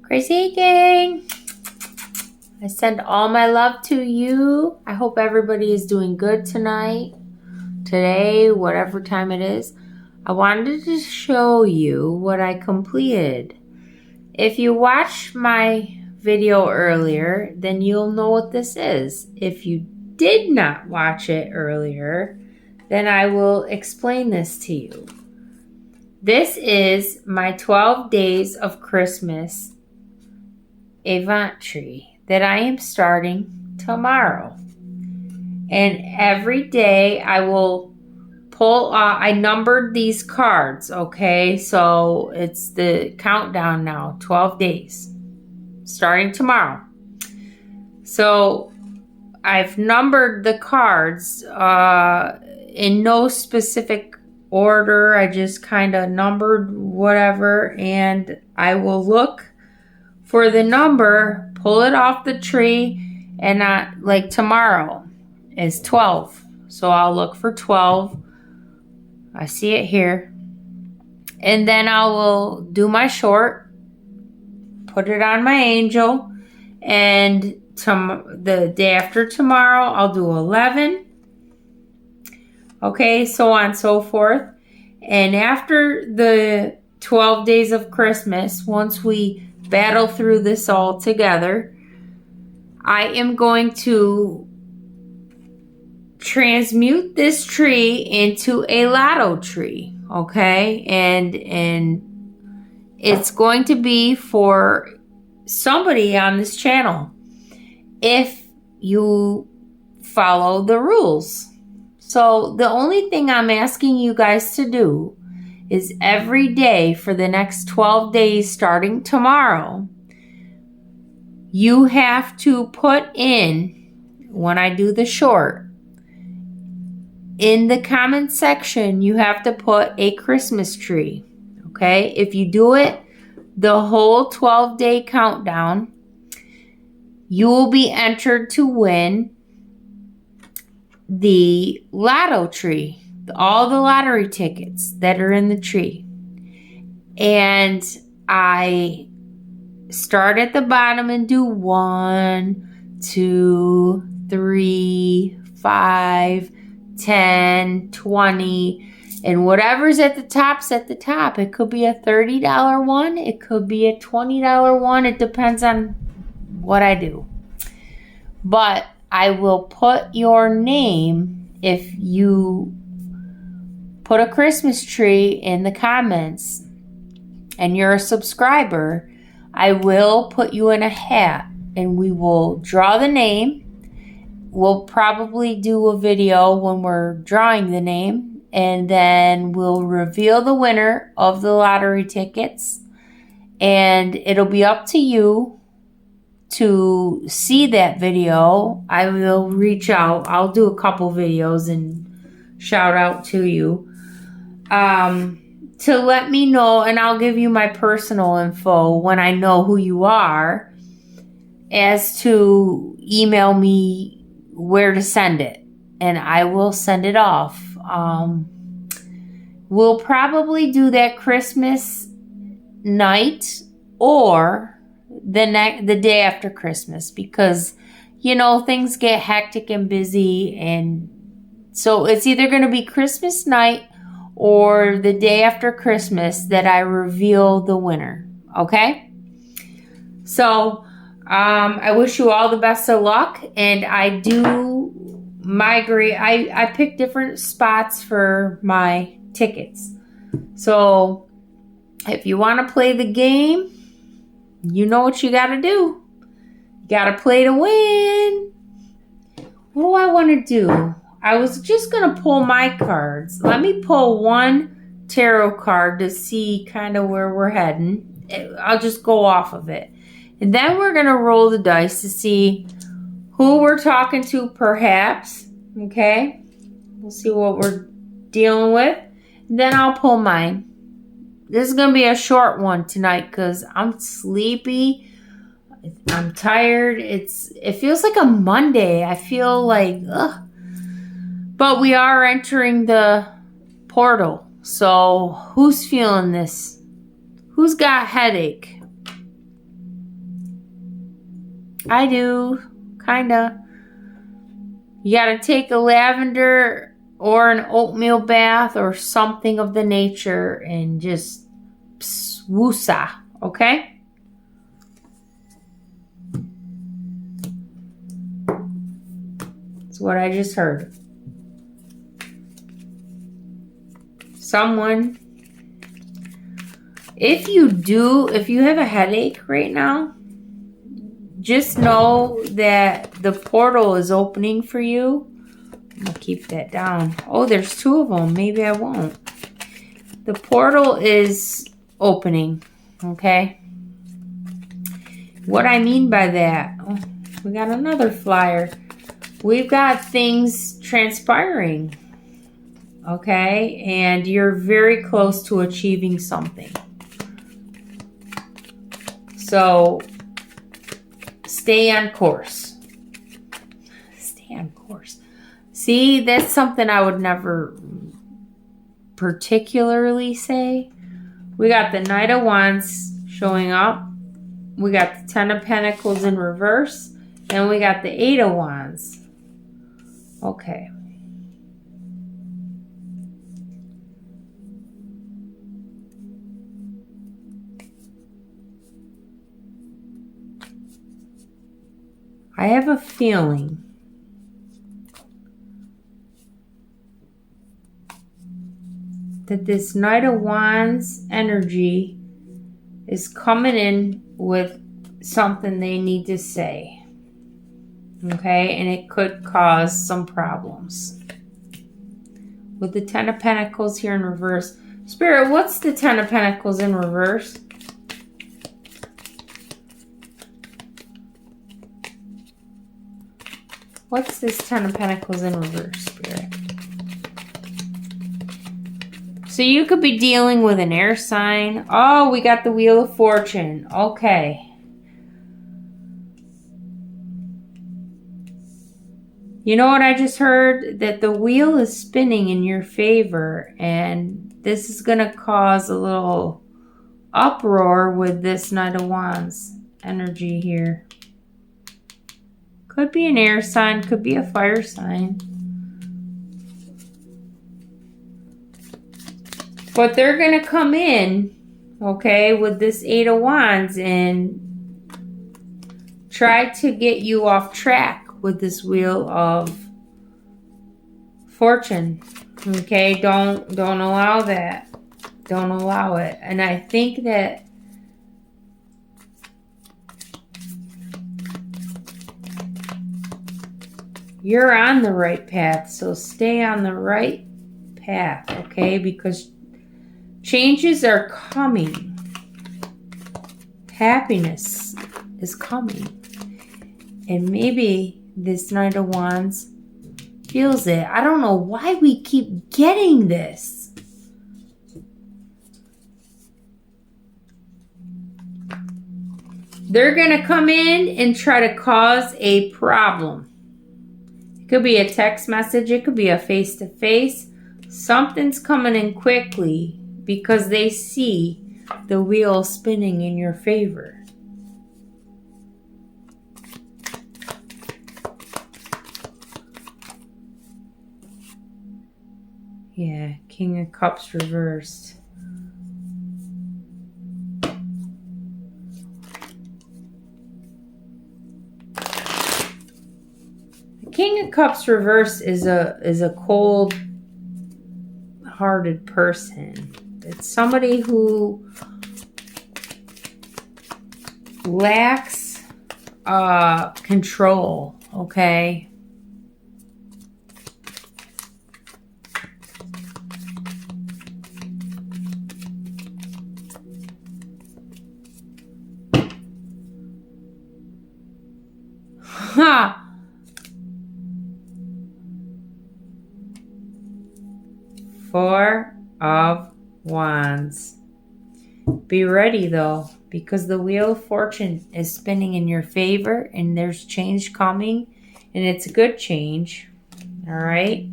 Crazy Gang, I send all my love to you. I hope everybody is doing good tonight, today, whatever time it is. I wanted to show you what I completed. If you watched my video earlier, then you'll know what this is. If you did not watch it earlier, then I will explain this to you. This is my 12 days of Christmas event tree that I am starting tomorrow. And every day I will pull, I numbered these cards, okay? So it's the countdown now, 12 days, starting tomorrow. So I've numbered the cards in no specific order. I just kind of numbered whatever, and I will look for the number, pull it off the tree, and like tomorrow is 12. So I'll look for 12. I see it here. And then I will do my short, put it on my angel, and the day after tomorrow, I'll do 11. Okay, so on and so forth. And after the 12 days of Christmas, once we battle through this all together, I am going to transmute this tree into a lotto tree, okay? And it's going to be for somebody on this channel if you follow the rules. So the only thing I'm asking you guys to do is every day for the next 12 days starting tomorrow, you have to put in, when I do the short, in the comment section, you have to put a Christmas tree, okay? If you do it the whole 12-day countdown, you will be entered to win the lotto tree, all the lottery tickets that are in the tree. And I start at the bottom and do 1, 2, 3, 5, 10, 20, and whatever's at the top's at the top. It could be a $30 one. It could be a $20 one. It depends on what I do. But I will put your name if you put a Christmas tree in the comments and you're a subscriber. I will put you in a hat and we will draw the name. We'll probably do a video when we're drawing the name, and then we'll reveal the winner of the lottery tickets, and it'll be up to you to see that video. I will reach out. I'll do a couple videos and shout out to you to let me know, and I'll give you my personal info when I know who you are, as to email me where to send it, and I will send it off. We'll probably do that Christmas night or the day after Christmas, because things get hectic and busy, and so it's either going to be Christmas night or the day after Christmas that I reveal the winner. Okay, so I wish you all the best of luck, and I do migrate. I pick different spots for my tickets. So if you want to play the game, you know what you got to do. You got to play to win. What do I want to do? I was just going to pull my cards. Let me pull one tarot card to see kind of where we're heading. I'll just go off of it. And then we're going to roll the dice to see who we're talking to, perhaps. Okay? We'll see what we're dealing with. And then I'll pull mine. This is going to be a short one tonight because I'm sleepy. I'm tired. It feels like a Monday. I feel like, ugh. But we are entering the portal. So who's feeling this? Who's got headache? I do. Kinda. You gotta take a lavender or an oatmeal bath or something of the nature and just woosah, okay? That's what I just heard. Someone, if you have a headache right now, just know that the portal is opening for you. I'm going to keep that down. Oh, there's two of them. Maybe I won't. The portal is opening, okay? What I mean by that, oh, we got another flyer. We've got things transpiring, okay? And you're very close to achieving something. So, stay on course. Stay on course. See, that's something I would never particularly say. We got the Knight of Wands showing up. We got the Ten of Pentacles in reverse. And we got the Eight of Wands. Okay. I have a feeling that this Knight of Wands energy is coming in with something they need to say. Okay? And it could cause some problems. With the Ten of Pentacles here in reverse. Spirit, what's the Ten of Pentacles in reverse? What's this Ten of Pentacles in reverse, Spirit? So you could be dealing with an air sign. Oh, we got the Wheel of Fortune. Okay. You know what I just heard? That the wheel is spinning in your favor. And this is going to cause a little uproar with this Knight of Wands energy here. Could be an air sign. Could be a fire sign. But they're going to come in, okay, with this Eight of Wands and try to get you off track with this Wheel of Fortune. Okay, don't allow that. Don't allow it. And I think that you're on the right path. So stay on the right path, okay? Because changes are coming. Happiness is coming. And maybe this Knight of Wands feels it. I don't know why we keep getting this. They're going to come in and try to cause a problem. It could be a text message. It could be a face-to-face. Something's coming in quickly because they see the wheel spinning in your favor. Yeah, King of Cups reversed. The King of Cups reversed is a cold-hearted person. It's somebody who lacks control, okay? Ha! Four of Wands. Be ready though, because the Wheel of Fortune is spinning in your favor and there's change coming, and it's a good change. All right?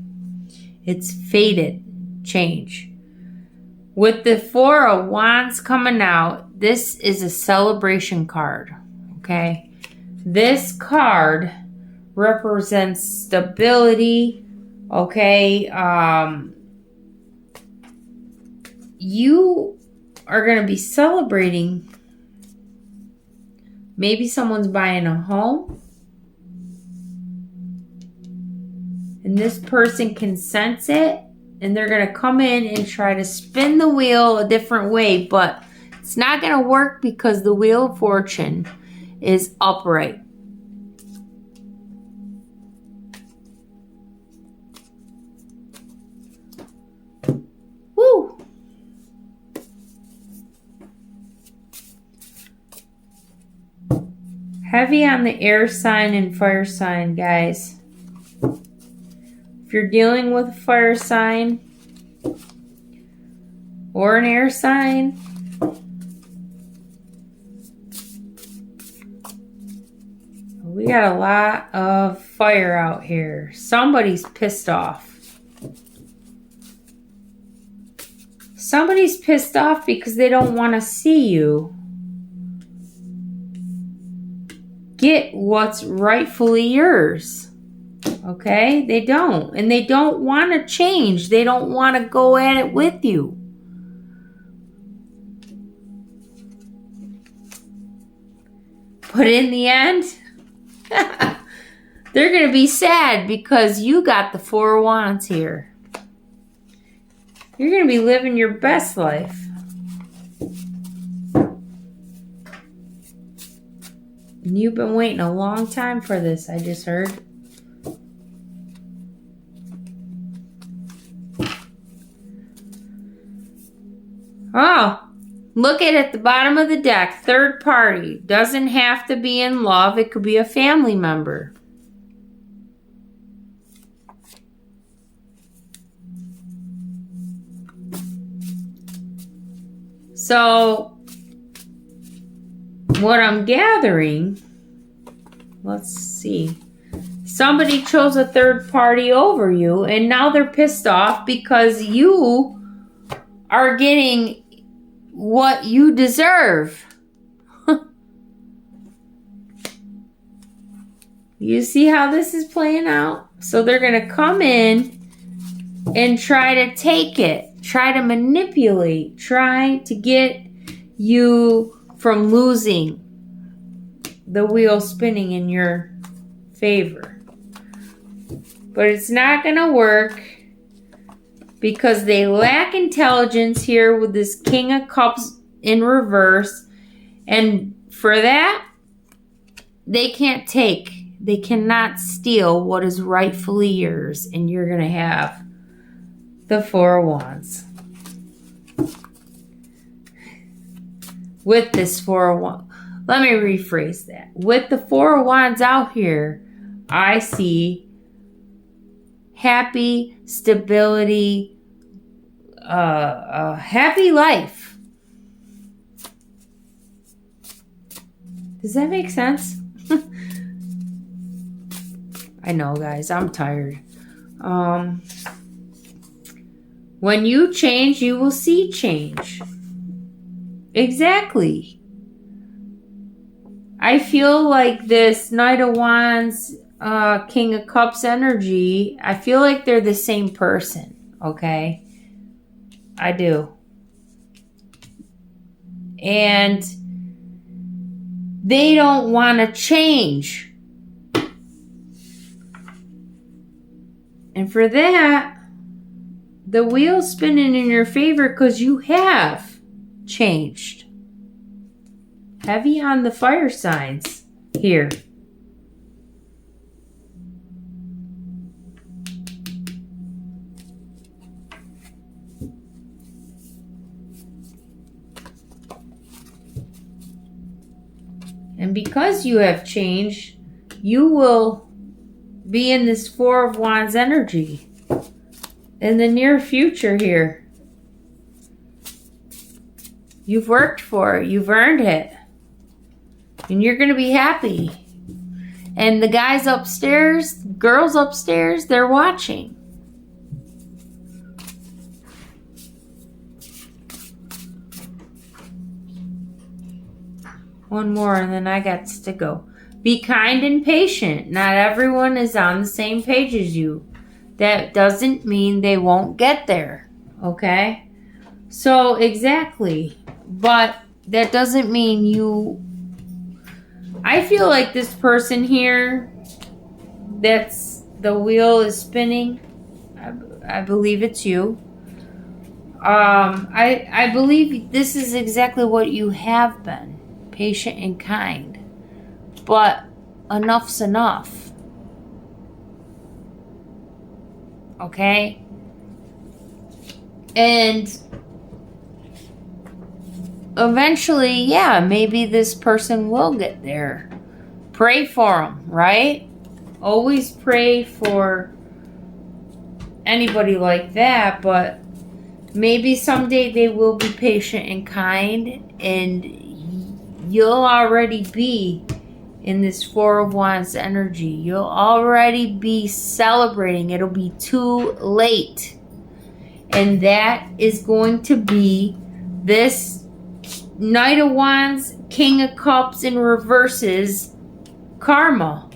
It's fated change. With the Four of Wands coming out, this is a celebration card. Okay? This card represents stability, okay? You are going to be celebrating. Maybe someone's buying a home. And this person can sense it. And they're going to come in and try to spin the wheel a different way. But it's not going to work because the Wheel of Fortune is upright. Woo! Heavy on the air sign and fire sign, guys. If you're dealing with a fire sign or an air sign, we got a lot of fire out here. Somebody's pissed off. Somebody's pissed off because they don't want to see you get what's rightfully yours. Okay? They don't. And they don't want to change. They don't want to go at it with you. But in the end, they're going to be sad because you got the Four of Wands here. You're going to be living your best life. And you've been waiting a long time for this, I just heard. Oh, look at the bottom of the deck. Third party. Doesn't have to be in love. It could be a family member. So, what I'm gathering, let's see. Somebody chose a third party over you, and now they're pissed off because you are getting what you deserve. You see how this is playing out? So they're going to come in and try to take it, try to manipulate, try to get you from losing the wheel spinning in your favor. But it's not going to work because they lack intelligence here with this King of Cups in reverse. And for that, they can't take, they cannot steal what is rightfully yours. And you're going to have the Four of Wands. With this Four of Wands, let me rephrase that. With the Four of Wands out here, I see happy, stability, a happy life. Does that make sense? I know, guys, I'm tired. When you change, you will see change. Exactly. I feel like this Knight of Wands, King of Cups energy, I feel like they're the same person, okay? I do. And they don't want to change. And for that, the wheel's spinning in your favor because you have changed. Heavy on the fire signs here. And because you have changed, you will be in this Four of Wands energy in the near future here. You've worked for it. You've earned it. And you're going to be happy. And the guys upstairs, girls upstairs, they're watching. One more and then I got to go. Be kind and patient. Not everyone is on the same page as you. That doesn't mean they won't get there. Okay? So, exactly. But that doesn't mean you... I feel like this person here, that's the wheel is spinning. I believe it's you. I believe this is exactly what you have been. Patient and kind. But enough's enough. Okay? And eventually, yeah, maybe this person will get there. Pray for them, right? Always pray for anybody like that, but maybe someday they will be patient and kind, and you'll already be in this Four of Wands energy. You'll already be celebrating. It'll be too late. And that is going to be this Knight of Wands, King of Cups in reverses karma.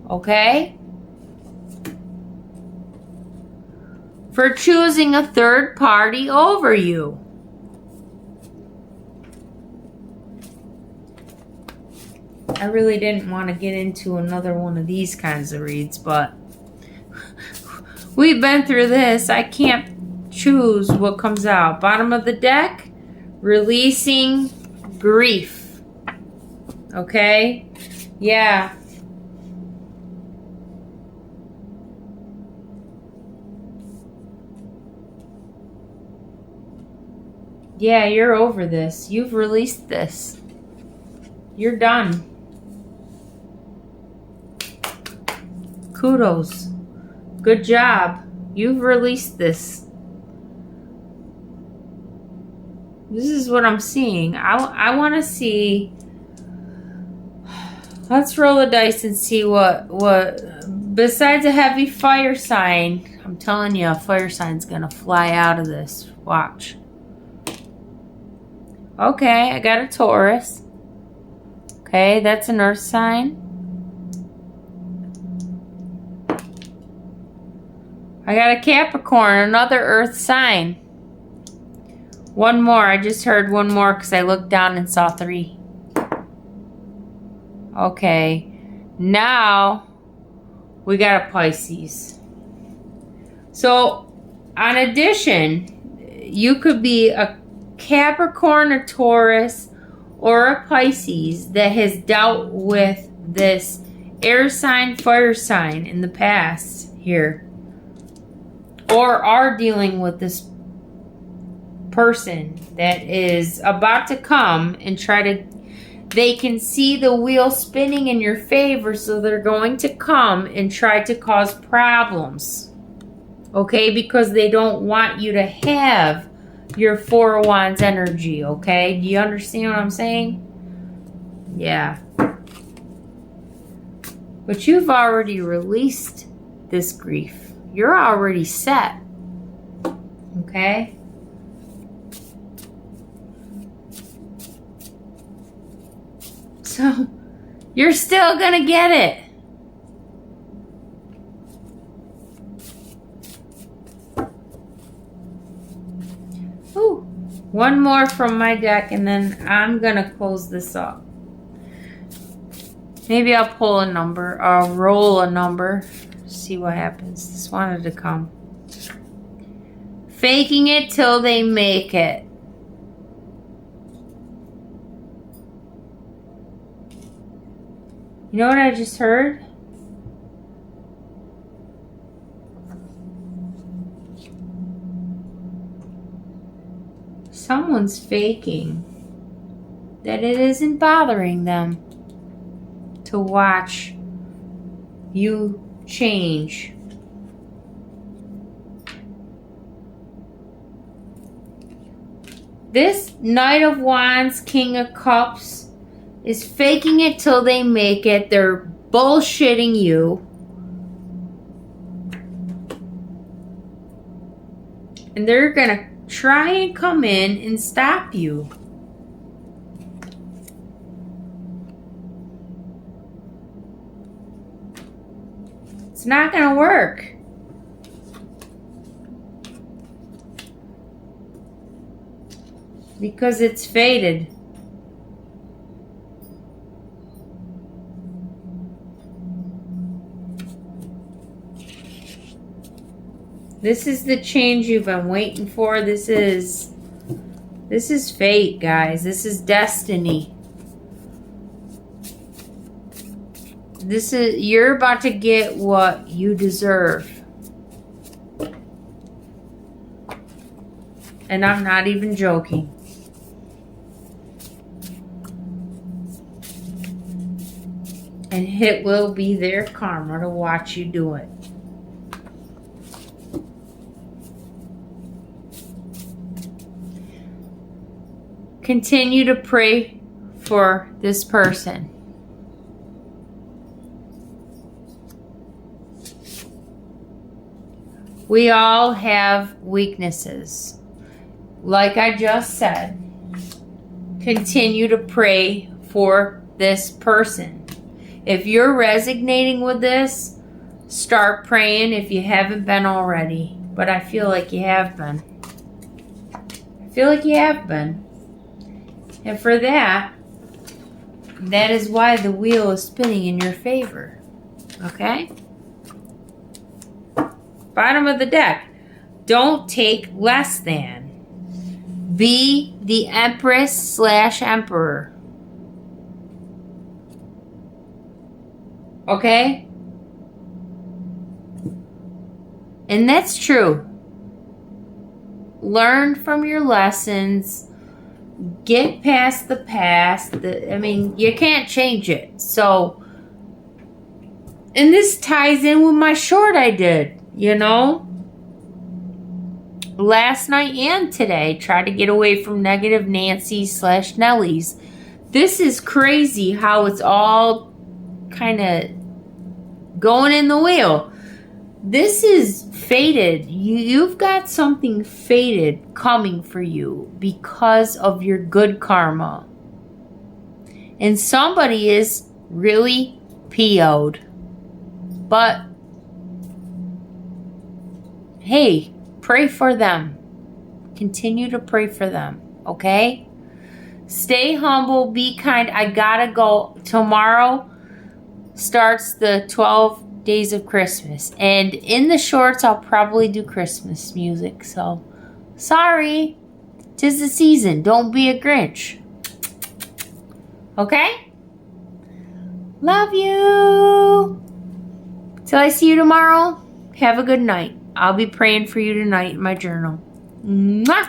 Okay? For choosing a third party over you. I really didn't want to get into another one of these kinds of reads, but we've been through this. I can't choose what comes out. Bottom of the deck, releasing grief. Okay? Yeah. Yeah, you're over this. You've released this. You're done. Kudos. Good job. You've released this. This is what I'm seeing. I want to see. Let's roll the dice and see what besides a heavy fire sign. I'm telling you, a fire sign's going to fly out of this. Watch. Okay, I got a Taurus. Okay, that's an earth sign. I got a Capricorn, another earth sign. One more. I just heard one more because I looked down and saw 3. Okay. Now, we got a Pisces. So, on addition, you could be a Capricorn, a Taurus, or a Pisces that has dealt with this air sign, fire sign in the past here. Or are dealing with this person that is about to come and try to... They can see the wheel spinning in your favor, so they're going to come and try to cause problems. Okay? Because they don't want you to have your Four of Wands energy. Okay? Do you understand what I'm saying? Yeah. But you've already released this grief. You're already set. Okay? So, you're still gonna get it. Ooh. One more from my deck, and then I'm gonna close this up. Maybe I'll pull a number, or roll a number. See what happens. Just wanted to come. Faking it till they make it. You know what I just heard? Someone's faking that it isn't bothering them to watch you change. This Knight of Wands, King of Cups is faking it till they make it. They're bullshitting you. And they're gonna try and come in and stop you. It's not going to work. Because it's faded. This is the change you've been waiting for. This is fate, guys. This is destiny. You're about to get what you deserve. And I'm not even joking. And it will be their karma to watch you do it. Continue to pray for this person. We all have weaknesses. Like I just said, continue to pray for this person. If you're resonating with this, start praying if you haven't been already. But I feel like you have been. I feel like you have been. And for that is why the wheel is spinning in your favor. Okay? Bottom of the deck. Don't take less than. Be the Empress/Emperor. Okay? And that's true. Learn from your lessons. Get past the past. You can't change it. So, and this ties in with my short I did, last night and today. Try to get away from negative Nancy/Nellies. This is crazy how it's all kind of going in the wheel. This is fated. You've got something fated coming for you because of your good karma. And somebody is really PO'd. But, hey, pray for them. Continue to pray for them, okay? Stay humble, be kind. I gotta go. Tomorrow starts the 12 days of Christmas. And in the shorts, I'll probably do Christmas music. So, sorry. 'Tis the season. Don't be a Grinch. Okay? Love you. Till I see you tomorrow, have a good night. I'll be praying for you tonight in my journal. Mwah!